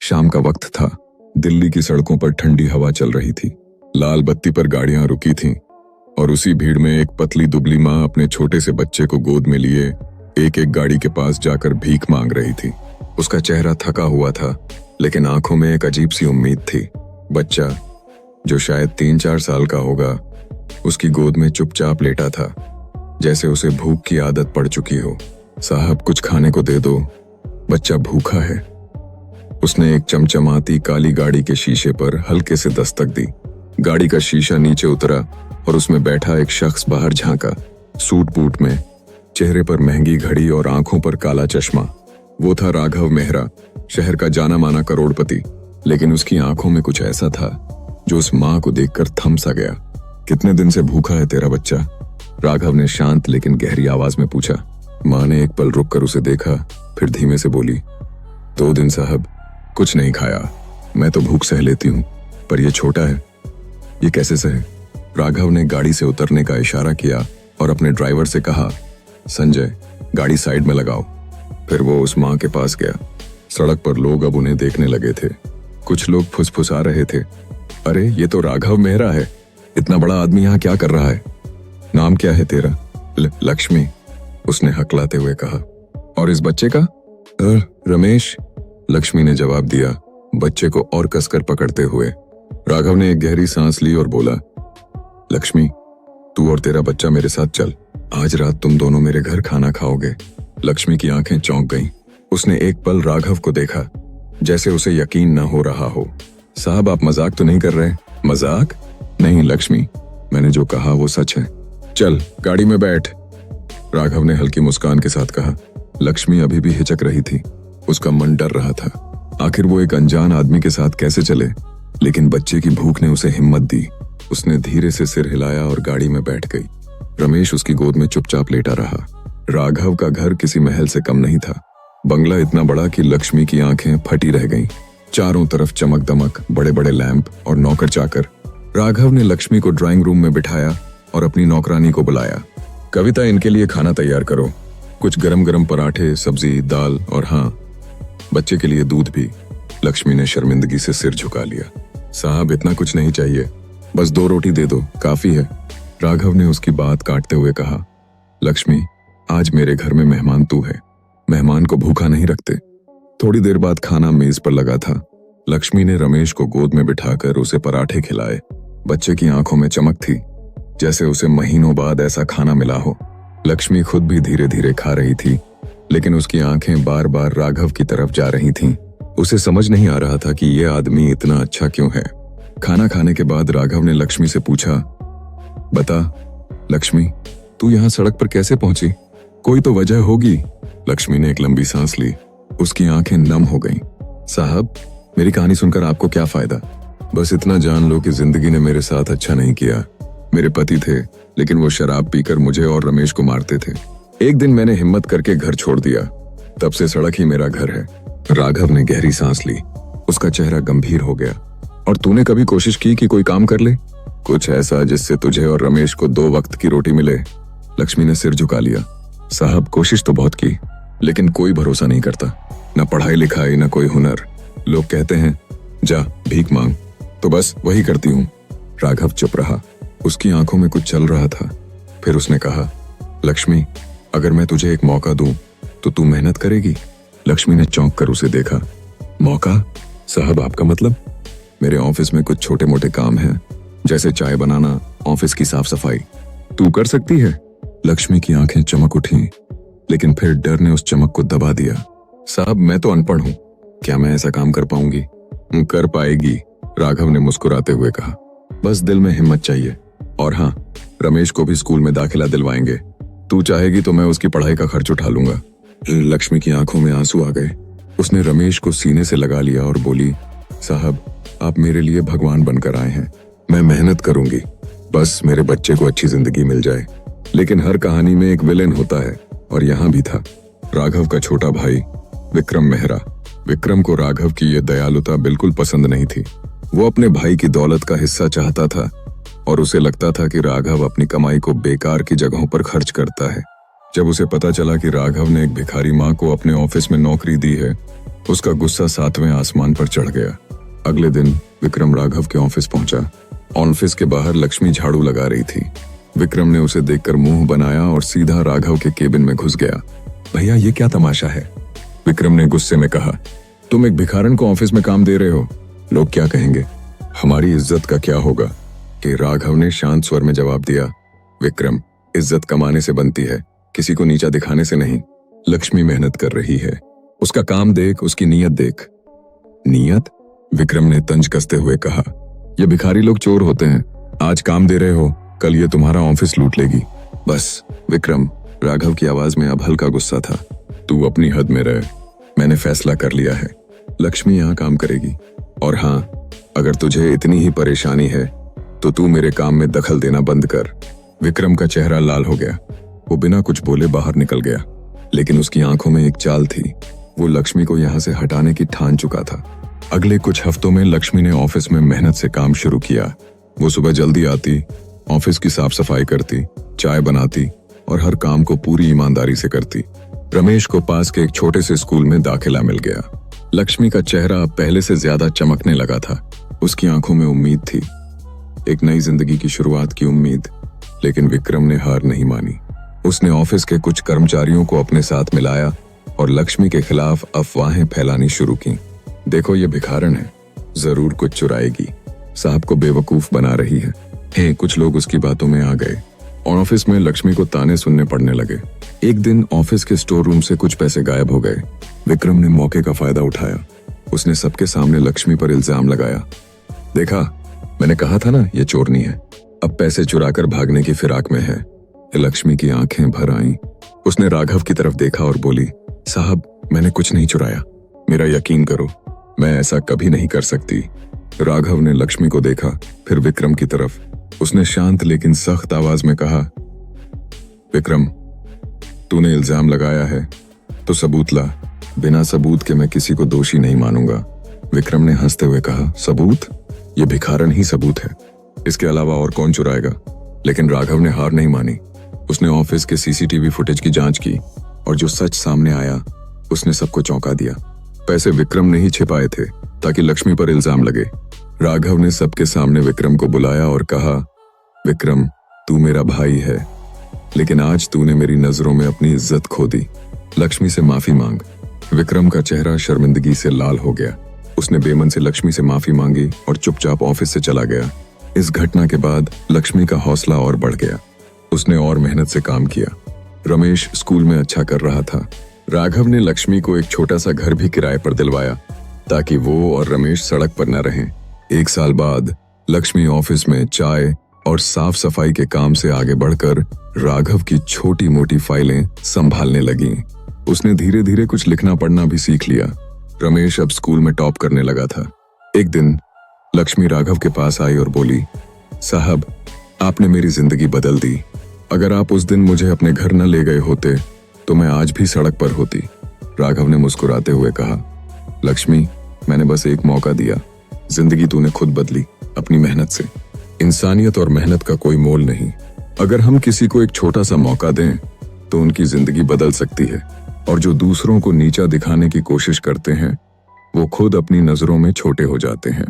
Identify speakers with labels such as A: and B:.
A: शाम का वक्त था। दिल्ली की सड़कों पर ठंडी हवा चल रही थी। लाल बत्ती पर गाड़ियां रुकी थीं और उसी भीड़ में एक पतली दुबली माँ अपने छोटे से बच्चे को गोद में लिए एक एक गाड़ी के पास जाकर भीख मांग रही थी। उसका चेहरा थका हुआ था, लेकिन आंखों में एक अजीब सी उम्मीद थी। बच्चा, जो शायद 3-4 साल का होगा, उसकी गोद में चुपचाप लेटा था, जैसे उसे भूख की आदत पड़ चुकी हो। साहब, कुछ खाने को दे दो, बच्चा भूखा है। उसने एक चमचमाती काली गाड़ी के शीशे पर हल्के से दस्तक दी। गाड़ी का शीशा नीचे उतरा और उसमें बैठा एक शख्स बाहर झांका, सूट बूट में, चेहरे पर महंगी घड़ी और आंखों पर काला चश्मा। वो था राघव मेहरा, शहर का जाना माना करोड़पति। लेकिन उसकी आंखों में कुछ ऐसा था जो उस माँ को देखकर थम सा गया। कितने दिन से भूखा है तेरा बच्चा? राघव ने शांत लेकिन गहरी आवाज में पूछा। माँ ने एक पल रुककर उसे देखा, फिर धीमे से बोली, 2 दिन साहब, कुछ नहीं खाया। मैं तो भूख सह लेती हूँ, पर यह छोटा है, ये कैसे सहे? राघव ने गाड़ी से उतरने का इशारा किया और अपने ड्राइवर से कहा, संजय, गाड़ी साइड में लगाओ। फिर वो उस माँ के पास गया। सड़क पर लोग अब उन्हें देखने लगे थे। कुछ लोग फुसफुसा रहे थे, अरे ये तो राघव मेहरा है, इतना बड़ा आदमी यहाँ क्या कर रहा है? नाम क्या है तेरा? लक्ष्मी, उसने हकलाते हुए कहा। और इस बच्चे का? रमेश, लक्ष्मी ने जवाब दिया, बच्चे को और कसकर पकड़ते हुए। राघव ने एक गहरी सांस ली और बोला, लक्ष्मी, तू और तेरा बच्चा मेरे साथ चल। आज रात तुम दोनों मेरे घर खाना खाओगे। लक्ष्मी की आंखें चौंक गईं। उसने एक पल राघव को देखा, जैसे उसे यकीन न हो रहा हो। साहब, आप मजाक तो नहीं कर रहे? मजाक नहीं लक्ष्मी, मैंने जो कहा वो सच है। चल, गाड़ी में बैठ, राघव ने हल्की मुस्कान के साथ कहा। लक्ष्मी अभी भी हिचक रही थी। उसका मन डर रहा था। आखिर वो एक अनजान आदमी के साथ कैसे चले? लेकिन बच्चे की भूख ने उसे हिम्मत दी। उसने धीरे से सिर हिलाया और गाड़ी में बैठ गई। रमेश उसकी गोद में चुपचाप लेटा रहा। राघव का घर किसी महल से कम नहीं था। बंगला इतना बड़ा कि लक्ष्मी की आंखें फटी रह गईं। चारों तरफ चमक दमक, बड़े बड़े लैंप और नौकर चाकर। राघव ने लक्ष्मी को ड्राइंग रूम में बिठाया और अपनी नौकरानी को बुलाया। कविता, इनके लिए खाना तैयार करो, कुछ गरम गरम पराठे, सब्जी, दाल और हाँ, बच्चे के लिए दूध भी। लक्ष्मी ने शर्मिंदगी से सिर झुका लिया। साहब, इतना कुछ नहीं चाहिए, बस 2 रोटी दे दो, काफी है, राघव ने उसकी बात काटते हुए कहा। लक्ष्मी, आज मेरे घर में मेहमान तू है, मेहमान को भूखा नहीं रखते। थोड़ी देर बाद खाना मेज पर लगा था। लक्ष्मी ने रमेश को गोद में बिठाकर उसे पराठे खिलाए। बच्चे की आंखों में चमक थी, जैसे उसे महीनों बाद ऐसा खाना मिला हो। लक्ष्मी खुद भी धीरे धीरे खा रही थी, लेकिन उसकी आंखें बार बार राघव की तरफ जा रही थीं। उसे समझ नहीं आ रहा था कि यह आदमी इतना अच्छा क्यों है। खाना खाने के बाद राघव ने लक्ष्मी से पूछा, बता लक्ष्मी, तू यहाँ सड़क पर कैसे पहुंची? कोई तो वजह होगी। लक्ष्मी ने एक लंबी सांस ली। उसकी आंखें नम हो गईं। साहब, मेरी कहानी सुनकर आपको क्या फायदा? बस इतना जान लो कि जिंदगी ने मेरे साथ अच्छा नहीं किया। मेरे पति थे, लेकिन वो शराब पीकर मुझे और रमेश को मारते थे। एक दिन मैंने हिम्मत करके घर छोड़ दिया, तब से सड़क ही मेरा घर है। राघव ने गहरी सांस ली। उसका चेहरा गंभीर हो गया। और तूने कभी कोशिश की कि कोई काम कर ले, कुछ ऐसा जिससे तुझे और रमेश को 2 वक्त की रोटी मिले? लक्ष्मी ने सिर झुका लिया। साहब, कोशिश तो बहुत की, लेकिन कोई भरोसा नहीं करता, न पढ़ाई लिखाई न कोई हुनर। लोग कहते हैं जा भीख मांग, तो बस वही करती हूँ। राघव चुप रहा। उसकी आंखों में कुछ चल रहा था। फिर उसने कहा, लक्ष्मी, अगर मैं तुझे एक मौका दूं तो तू मेहनत करेगी? लक्ष्मी ने चौंक कर उसे देखा। मौका? साहब, आपका मतलब? मेरे ऑफिस में कुछ छोटे मोटे काम हैं, जैसे चाय बनाना, ऑफिस की साफ सफाई। तू कर सकती है? लक्ष्मी की आंखें चमक उठी, लेकिन फिर डर ने उस चमक को दबा दिया। साहब, मैं तो अनपढ़ हूँ, क्या मैं ऐसा काम कर पाऊंगी? कर पाएगी, राघव ने मुस्कुराते हुए कहा। बस दिल में हिम्मत चाहिए। और हाँ, रमेश को भी स्कूल में दाखिला दिलवाएंगे। तू चाहेगी तो मैं उसकी पढ़ाई का खर्च उठा लूंगा। लक्ष्मी की आंखों में आंसू आ गए। उसने रमेश को सीने से लगा लिया और बोली, साहब, आप मेरे लिए भगवान बनकर आए हैं। मैं मेहनत करूंगी, बस मेरे बच्चे को अच्छी जिंदगी मिल जाए। लेकिन हर कहानी में एक विलेन होता है, और यहाँ भी था। राघव का छोटा भाई विक्रम मेहरा। विक्रम को राघव की यह दयालुता बिल्कुल पसंद नहीं थी। वो अपने भाई की दौलत का हिस्सा चाहता था और उसे लगता था कि राघव अपनी कमाई को बेकार की जगहों पर खर्च करता है। जब उसे पता चला कि राघव ने एक भिखारी माँ को अपने ऑफिस में नौकरी दी है, उसका गुस्सा 7वें आसमान पर चढ़ गया। अगले दिन विक्रम राघव के ऑफिस पहुंचा। ऑफिस के बाहर लक्ष्मी झाड़ू लगा रही थी। विक्रम ने उसे देखकर मुंह बनाया और सीधा राघव के केबिन में घुस गया। भैया, ये क्या तमाशा है? विक्रम ने गुस्से में कहा। तुम एक भिखारन को ऑफिस में काम दे रहे हो, लोग क्या कहेंगे? हमारी इज्जत का क्या होगा? कि राघव ने शांत स्वर में जवाब दिया। विक्रम, इज्जत कमाने से बनती है, किसी को नीचा दिखाने से नहीं। लक्ष्मी मेहनत कर रही है, उसका काम देख, उसकी नीयत देख। नीयत? विक्रम ने तंज कसते हुए कहा। ये भिखारी लोग चोर होते हैं, आज काम दे रहे हो, कल ये तुम्हारा ऑफिस लूट लेगी। बस विक्रम, राघव की आवाज में अब हल्का गुस्सा था। तू अपनी हद में रह, मैंने फैसला कर लिया है, लक्ष्मी यहाँ काम करेगी। और हाँ, अगर तुझे इतनी ही परेशानी है तो तू मेरे काम में दखल देना बंद कर। विक्रम का चेहरा लाल हो गया। वो बिना कुछ बोले बाहर निकल गया, लेकिन उसकी आंखों में एक चाल थी। वो लक्ष्मी को यहाँ से हटाने की ठान चुका था। अगले कुछ हफ्तों में लक्ष्मी ने ऑफिस में मेहनत से काम शुरू किया। वो सुबह जल्दी आती, ऑफिस की साफ सफाई करती, चाय बनाती और हर काम को पूरी ईमानदारी से करती। रमेश को पास के एक छोटे से स्कूल में दाखिला मिल गया। लक्ष्मी का चेहरा पहले से ज्यादा चमकने लगा था। उसकी आंखों में उम्मीद थी, एक नई जिंदगी की शुरुआत की उम्मीद। लेकिन विक्रम ने हार नहीं मानी। उसने ऑफिस के कुछ कर्मचारियों को अपने साथ मिलाया और लक्ष्मी के खिलाफ अफवाहें फैलानी शुरू की। देखो, ये भिखारन है, जरूर कुछ चुराएगी, साहब को बेवकूफ बना रही है। कुछ लोग उसकी बातों में आ गए और ऑफिस में लक्ष्मी को ताने सुनने पड़ने लगे। एक दिन ऑफिस के स्टोर रूम से कुछ पैसे गायब हो गए। विक्रम ने मौके का फायदा उठाया। उसने सबके सामने लक्ष्मी पर इल्जाम लगाया। देखा, मैंने कहा था ना, ये चोरनी है, अब पैसे चुराकर भागने की फिराक में है। लक्ष्मी की आंखें भर आईं। उसने राघव की तरफ देखा और बोली, साहब, मैंने कुछ नहीं चुराया, मेरा यकीन करो, मैं ऐसा कभी नहीं कर सकती। राघव ने लक्ष्मी को देखा, फिर विक्रम की तरफ। उसने शांत लेकिन सख्त आवाज में कहा, विक्रम, तूने इल्जाम लगाया है तो सबूत ला। बिना सबूत के मैं किसी को दोषी नहीं मानूंगा। विक्रम ने हंसते हुए कहा, सबूत? ये भिखारन ही सबूत है, इसके अलावा और कौन चुराएगा? लेकिन राघव ने हार नहीं मानी। उसने ऑफिस के सीसीटीवी फुटेज की जांच की और जो सच सामने आया उसने सबको चौंका दिया। पैसे विक्रम ने ही छिपाए थे ताकि लक्ष्मी पर इल्जाम लगे। राघव ने सबके सामने विक्रम को बुलाया और कहा, विक्रम, तू मेरा भाई है, लेकिन आज तूने मेरी नजरों में अपनी इज्जत खो दी। लक्ष्मी से माफी मांग। विक्रम का चेहरा शर्मिंदगी से लाल हो गया। उसने बेमन से लक्ष्मी से माफी मांगी और चुपचाप ऑफिस से चला गया। इस घटना के बाद लक्ष्मी का हौसला और बढ़ गया। उसने और मेहनत से काम किया। रमेश स्कूल में अच्छा कर रहा था। राघव ने लक्ष्मी को एक छोटा सा घर भी किराए पर दिलवाया ताकि वो और रमेश सड़क पर न रहें। 1 साल बाद लक्ष्मी ऑफिस में चाय और साफ सफाई के काम से आगे बढ़कर राघव की छोटी मोटी फाइलें संभालने लगी। उसने धीरे धीरे कुछ लिखना पढ़ना भी सीख लिया। रमेश अब स्कूल में टॉप करने लगा था। एक दिन लक्ष्मी राघव के पास आई और बोली, साहब, आपने मेरी जिंदगी बदल दी। अगर आप उस दिन मुझे अपने घर न ले गए होते तो मैं आज भी सड़क पर होती। राघव ने मुस्कुराते हुए कहा, लक्ष्मी, मैंने बस एक मौका दिया, जिंदगी तूने खुद बदली अपनी मेहनत से। इंसानियत और मेहनत का कोई मोल नहीं। अगर हम किसी को एक छोटा सा मौका दें तो उनकी जिंदगी बदल सकती है। और जो दूसरों को नीचा दिखाने की कोशिश करते हैं वो खुद अपनी नजरों में छोटे हो जाते हैं।